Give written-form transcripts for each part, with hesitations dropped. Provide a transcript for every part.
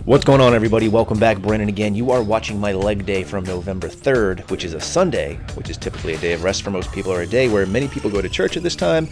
What's going on, everybody? Welcome back. Brandon again. You are watching my leg day from November 3rd, which is a Sunday, which is typically a day of rest for most people, or a day where many people go to church at this time.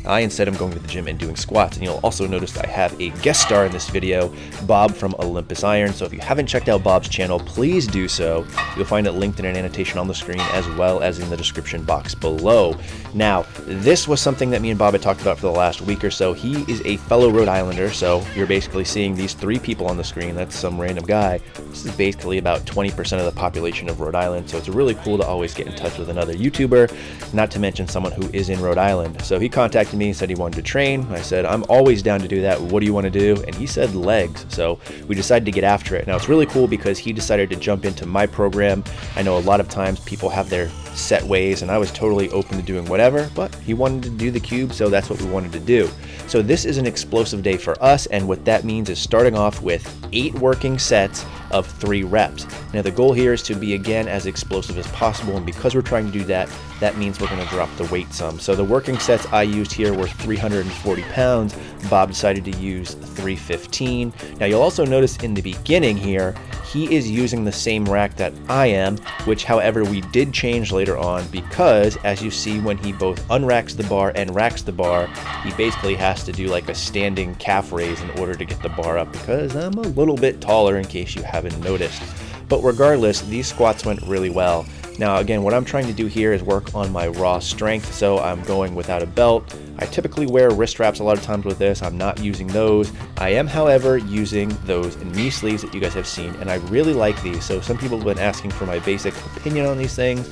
I instead am going to the gym and doing squats, and you'll also notice I have a guest star in this video, Bob from Olympus Iron. So if you haven't checked out Bob's channel, please do so. You'll find it linked in an annotation on the screen as well as in the description box below. Now, this was something that me and Bob had talked about for the last week or so. He is a fellow Rhode Islander, so you're basically seeing these three people on the screen. That's some random guy. This is basically about 20% of the population of Rhode Island, so it's really cool to always get in touch with another YouTuber, not to mention someone who is in Rhode Island. So he contacted me and said he wanted to train. I said, I'm always down to do that. What do you want to do? And he said legs. So we decided to get after it. Now, it's really cool because he decided to jump into my program. I know a lot of times people have their set ways, and I was totally open to doing whatever, but he wanted to do the cube, so that's what we wanted to do. So this is an explosive day for us, and what that means is starting off with 8 working sets of 3 reps. Now the goal here is to be, again, as explosive as possible, and because we're trying to do that, that means we're going to drop the weight some. So the working sets I used here were 340 pounds. Bob decided to use 315. Now you'll also notice in the beginning here, he is using the same rack that I am, which, however, we did change later on because, as you see, when he both unracks the bar and racks the bar, he basically has to do like a standing calf raise in order to get the bar up, because I'm a little bit taller, in case you haven't noticed. But regardless, these squats went really well. Now again, what I'm trying to do here is work on my raw strength, so I'm going without a belt. I typically wear wrist straps a lot of times with this. I'm not using those. I am, however, using those knee sleeves that you guys have seen, and I really like these. So some people have been asking for my basic opinion on these things.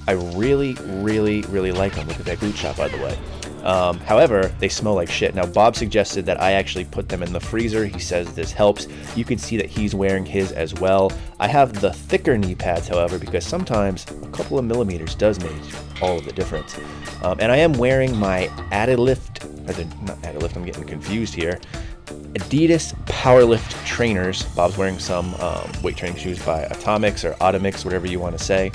I really like them. Look at that glute shot, by the way. However, they smell like shit. Now, Bob suggested that I actually put them in the freezer. He says this helps. You can see that he's wearing his as well. I have the thicker knee pads, however, because sometimes a couple of millimeters does make all of the difference. And I am wearing my Deadlift, not Deadlift, I'm getting confused here, Adidas Powerlift trainers. Bob's wearing some weight training shoes by Atomics or Atomics, whatever you want to say.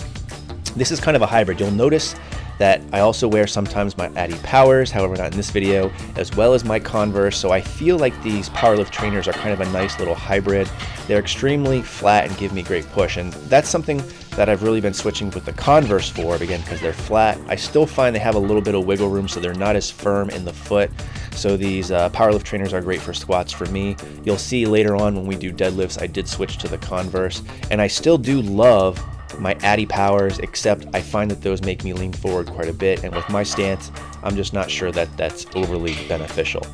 This is kind of a hybrid. You'll notice that I also wear sometimes my Addy Powers, however not in this video, as well as my Converse. So I feel like these powerlift trainers are kind of a nice little hybrid. They're extremely flat and give me great push, and that's something that I've really been switching with the Converse for, again, because they're flat. I still find they have a little bit of wiggle room, so they're not as firm in the foot. So these powerlift trainers are great for squats for me. You'll see later on when we do deadlifts, I did switch to the Converse, and I still do love my Addy Powers, except I find that those make me lean forward quite a bit, and with my stance, I'm just not sure that that's overly beneficial.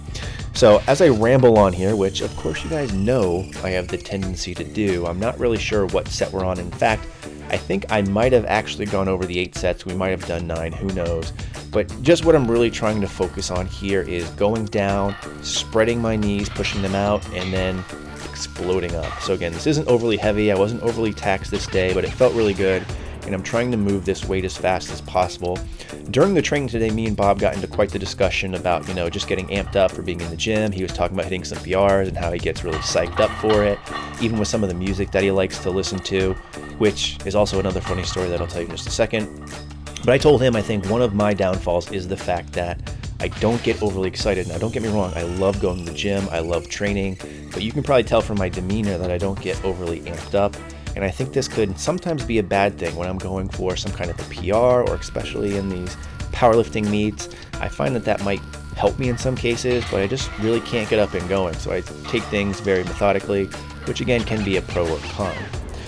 So as I ramble on here, which of course you guys know I have the tendency to do, I'm not really sure what set we're on. In fact, I think I might have actually gone over the 8 sets. We might have done 9, who knows. But just what I'm really trying to focus on here is going down, spreading my knees, pushing them out, and then exploding up. So again, this isn't overly heavy. I wasn't overly taxed this day, but it felt really good, and I'm trying to move this weight as fast as possible. During the training today, me and Bob got into quite the discussion about, just getting amped up for being in the gym. He was talking about hitting some PRs and how he gets really psyched up for it, even with some of the music that he likes to listen to, which is also another funny story that I'll tell you in just a second. But I told him I think one of my downfalls is the fact that I don't get overly excited. Now, don't get me wrong, I love going to the gym, I love training, but you can probably tell from my demeanor that I don't get overly amped up. And I think this could sometimes be a bad thing when I'm going for some kind of a PR, or especially in these powerlifting meets. I find that that might help me in some cases, but I just really can't get up and going. So I take things very methodically, which again can be a pro or con.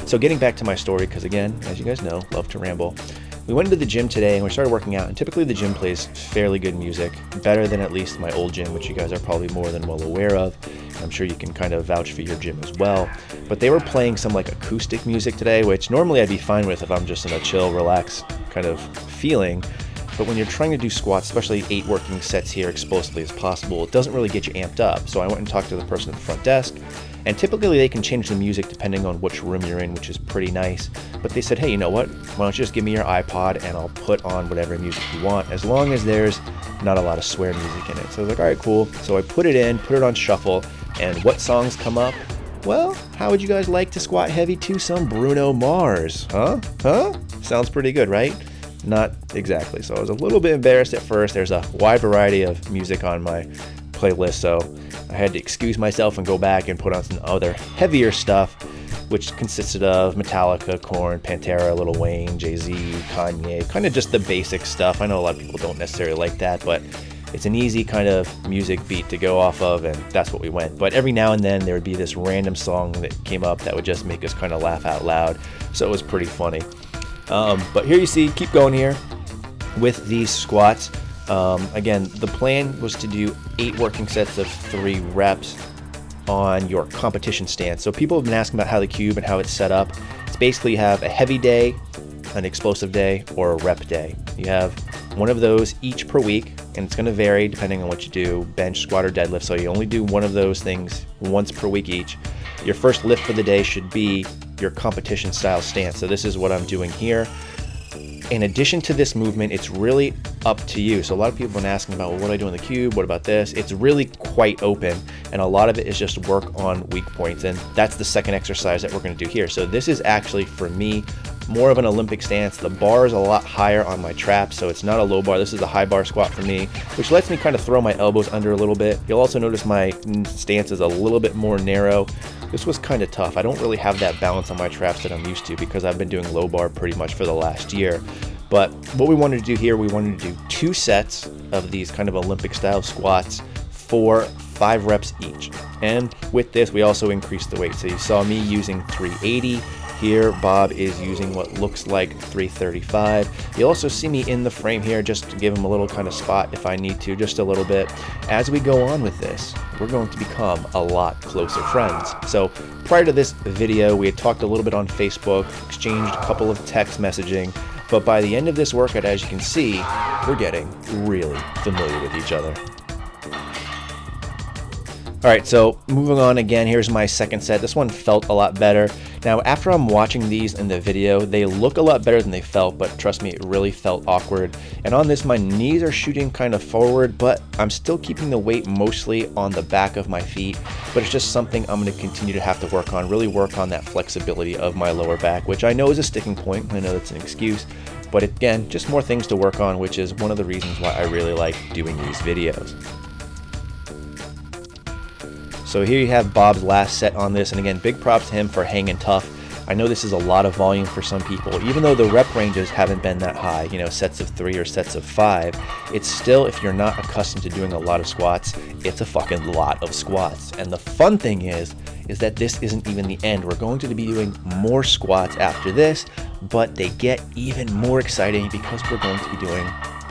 So getting back to my story, because again, as you guys know, love to ramble. We went into the gym today and we started working out, and typically the gym plays fairly good music, better than at least my old gym, which you guys are probably more than well aware of. I'm sure you can kind of vouch for your gym as well. But they were playing some like acoustic music today, which normally I'd be fine with if I'm just in a chill, relaxed kind of feeling. But when you're trying to do squats, especially 8 working sets here explosively as possible, it doesn't really get you amped up. So I went and talked to the person at the front desk, and typically they can change the music depending on which room you're in, which is pretty nice. But they said, hey, you know what? Why don't you just give me your iPod and I'll put on whatever music you want, as long as there's not a lot of swear music in it. So I was like, all right, cool. So I put it in, put it on shuffle, and what songs come up? Well, how would you guys like to squat heavy to some Bruno Mars? Huh? Sounds pretty good, right? Not exactly. So I was a little bit embarrassed at first. There's a wide variety of music on my playlist, so I had to excuse myself and go back and put on some other heavier stuff, which consisted of Metallica, Korn, Pantera, Lil Wayne, Jay-Z, Kanye, kind of just the basic stuff. I know a lot of people don't necessarily like that, but it's an easy kind of music beat to go off of, and that's what we went. But every now and then there would be this random song that came up that would just make us kind of laugh out loud, so it was pretty funny. But here you see, keep going here with these squats. Again, the plan was to do 8 working sets of 3 reps on your competition stance. So people have been asking about how the cube and how it's set up. It's basically you have a heavy day, an explosive day, or a rep day. You have one of those each per week, and it's going to vary depending on what you do, bench, squat, or deadlift. So you only do one of those things once per week each. Your first lift for the day should be your competition style stance. So this is what I'm doing here. In addition to this movement, it's really up to you. So a lot of people have been asking about, well, what do I do in the cube? What about this? It's really quite open, and a lot of it is just work on weak points, and that's the second exercise that we're going to do here. So this is actually, for me, more of an Olympic stance. The bar is a lot higher on my traps, so it's not a low bar. This is a high bar squat for me, which lets me kind of throw my elbows under a little bit. You'll also notice my stance is a little bit more narrow. This was kind of tough. I don't really have that balance on my traps that I'm used to because I've been doing low bar pretty much for the last year. But what we wanted to do here, we wanted to do 2 sets of these kind of Olympic style squats for 5 reps each. And with this, we also increased the weight. So you saw me using 380. Here, Bob is using what looks like 335. You'll also see me in the frame here just to give him a little kind of spot if I need to, just a little bit. As we go on with this, we're going to become a lot closer friends. So prior to this video, we had talked a little bit on Facebook, exchanged a couple of text messaging, but by the end of this workout, as you can see, we're getting really familiar with each other. All right, so moving on again, here's my second set. This one felt a lot better. Now, after I'm watching these in the video, they look a lot better than they felt, but trust me, it really felt awkward. And on this, my knees are shooting kind of forward, but I'm still keeping the weight mostly on the back of my feet, but it's just something I'm gonna continue to have to work on, really work on that flexibility of my lower back, which I know is a sticking point. I know that's an excuse, but again, just more things to work on, which is one of the reasons why I really like doing these videos. So here you have Bob's last set on this, and again, big props to him for hanging tough. I know this is a lot of volume for some people, even though the rep ranges haven't been that high, you know, sets of 3 or sets of 5. It's still, if you're not accustomed to doing a lot of squats, it's a fucking lot of squats. And the fun thing is that this isn't even the end. We're going to be doing more squats after this, but they get even more exciting because we're going to be doing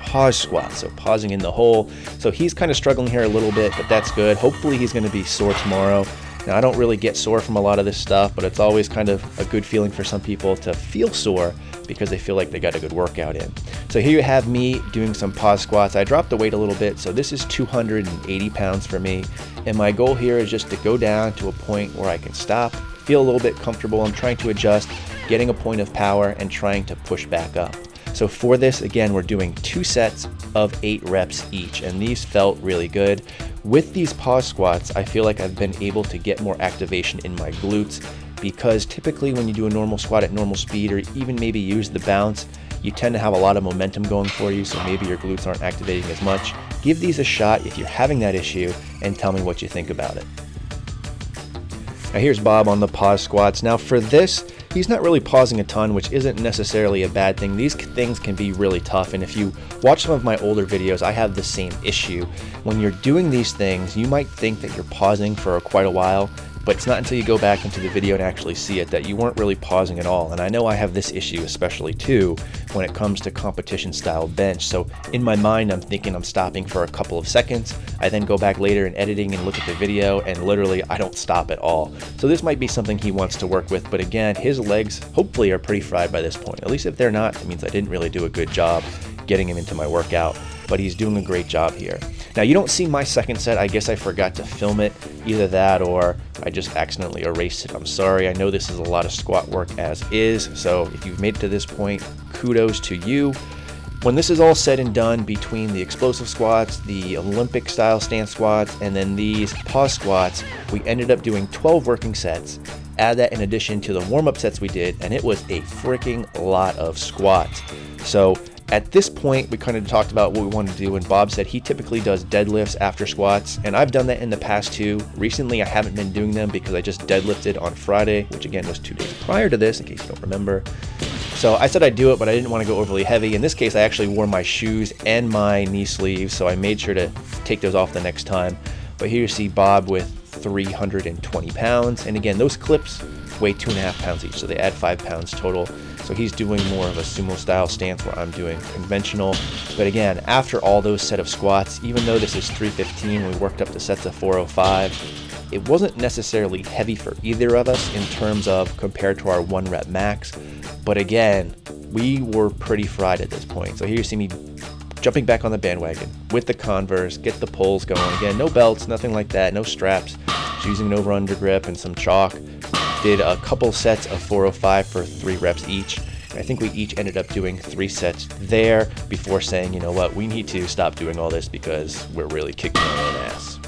pause squats, so pausing in the hole. So he's kind of struggling here a little bit, but that's good. Hopefully he's going to be sore tomorrow. Now, I don't really get sore from a lot of this stuff, but it's always kind of a good feeling for some people to feel sore because they feel like they got a good workout in. So here you have me doing some pause squats. I dropped the weight a little bit, so this is 280 pounds for me. And my goal here is just to go down to a point where I can stop, feel a little bit comfortable. I'm trying to adjust, getting a point of power and trying to push back up. So for this, again, we're doing 2 sets of 8 reps each, and these felt really good. With these pause squats, I feel like I've been able to get more activation in my glutes, because typically when you do a normal squat at normal speed, or even maybe use the bounce, you tend to have a lot of momentum going for you, so maybe your glutes aren't activating as much. Give these a shot if you're having that issue, and tell me what you think about it. Now here's Bob on the pause squats. Now for this, he's not really pausing a ton, which isn't necessarily a bad thing. These things can be really tough, and if you watch some of my older videos, I have the same issue. When you're doing these things, you might think that you're pausing for quite a while, but it's not until you go back into the video and actually see it that you weren't really pausing at all. And I know I have this issue especially too when it comes to competition style bench. So in my mind, I'm thinking I'm stopping for a couple of seconds. I then go back later in editing and look at the video, and literally I don't stop at all. So this might be something he wants to work with, but again, his legs hopefully are pretty fried by this point. At least if they're not, it means I didn't really do a good job getting him into my workout, but he's doing a great job here. Now you don't see my second set. I guess I forgot to film it, either that or I just accidentally erased it. I'm sorry. I know this is a lot of squat work as is, so if you've made it to this point, kudos to you. When this is all said and done, between the explosive squats, the Olympic style stance squats, and then these pause squats, we ended up doing 12 working sets. Add that in addition to the warm-up sets we did, and it was a freaking lot of squats. So At this point, we kind of talked about what we wanted to do, and Bob said he typically does deadlifts after squats, and I've done that in the past too. Recently, I haven't been doing them because I just deadlifted on Friday, which again was 2 days prior to this, in case you don't remember. So I said I'd do it, but I didn't want to go overly heavy. In this case, I actually wore my shoes and my knee sleeves, so I made sure to take those off the next time. But here you see Bob with 320 pounds, and again, those clips weigh 2.5 pounds each, so they add 5 pounds total. So he's doing more of a sumo style stance where I'm doing conventional. But again, after all those set of squats, even though this is 315, we worked up to sets of 405, it wasn't necessarily heavy for either of us in terms of compared to our 1 rep max. But again, we were pretty fried at this point. So here you see me jumping back on the bandwagon with the Converse, get the pulls going. Again, no belts, nothing like that, no straps. Just using an over-under grip and some chalk. Did a couple sets of 405 for 3 reps each. And I think we each ended up doing 3 sets there before saying, you know what, we need to stop doing all this because we're really kicking our own ass.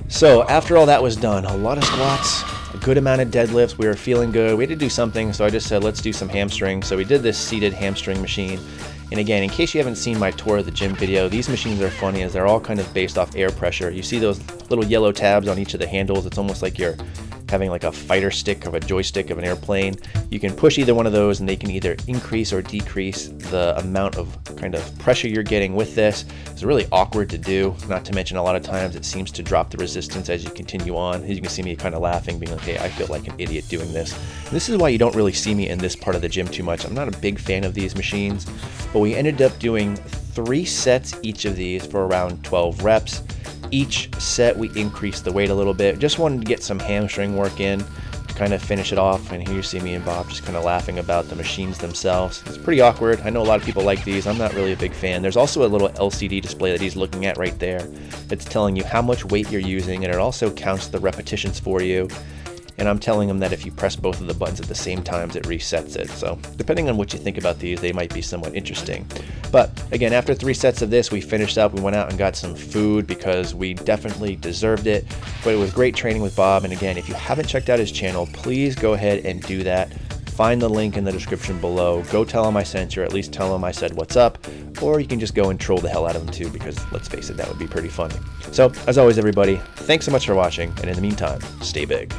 So after all that was done, a lot of squats, a good amount of deadlifts, we were feeling good. We had to do something, so I just said, let's do some hamstring. So we did this seated hamstring machine. And again, in case you haven't seen my tour of the gym video, these machines are funny as they're all kind of based off air pressure. You see those little yellow tabs on each of the handles. It's almost like you're having like a fighter stick of a joystick of an airplane. You can push either one of those and they can either increase or decrease the amount of kind of pressure you're getting with this. It's really awkward to do, not to mention a lot of times it seems to drop the resistance as you continue on. As you can see me kind of laughing, being like, hey, I feel like an idiot doing this. And this is why you don't really see me in this part of the gym too much. I'm not a big fan of these machines, but we ended up doing 3 sets each of these for around 12 reps. Each set we increased the weight a little bit. Just wanted to get some hamstring work in to kind of finish it off. And here you see me and Bob just kind of laughing about the machines themselves. It's pretty awkward. I know a lot of people like these. I'm not really a big fan. There's also a little LCD display that he's looking at right there. It's telling you how much weight you're using, and it also counts the repetitions for you. And I'm telling him that if you press both of the buttons at the same times, it resets it. So depending on what you think about these, they might be somewhat interesting. But again, after 3 sets of this, we finished up. We went out and got some food because we definitely deserved it. But it was great training with Bob. And again, if you haven't checked out his channel, please go ahead and do that. Find the link in the description below. Go tell him I sent you, or at least tell him I said what's up. Or you can just go and troll the hell out of him too, because let's face it, that would be pretty funny. So as always, everybody, thanks so much for watching. And in the meantime, stay big.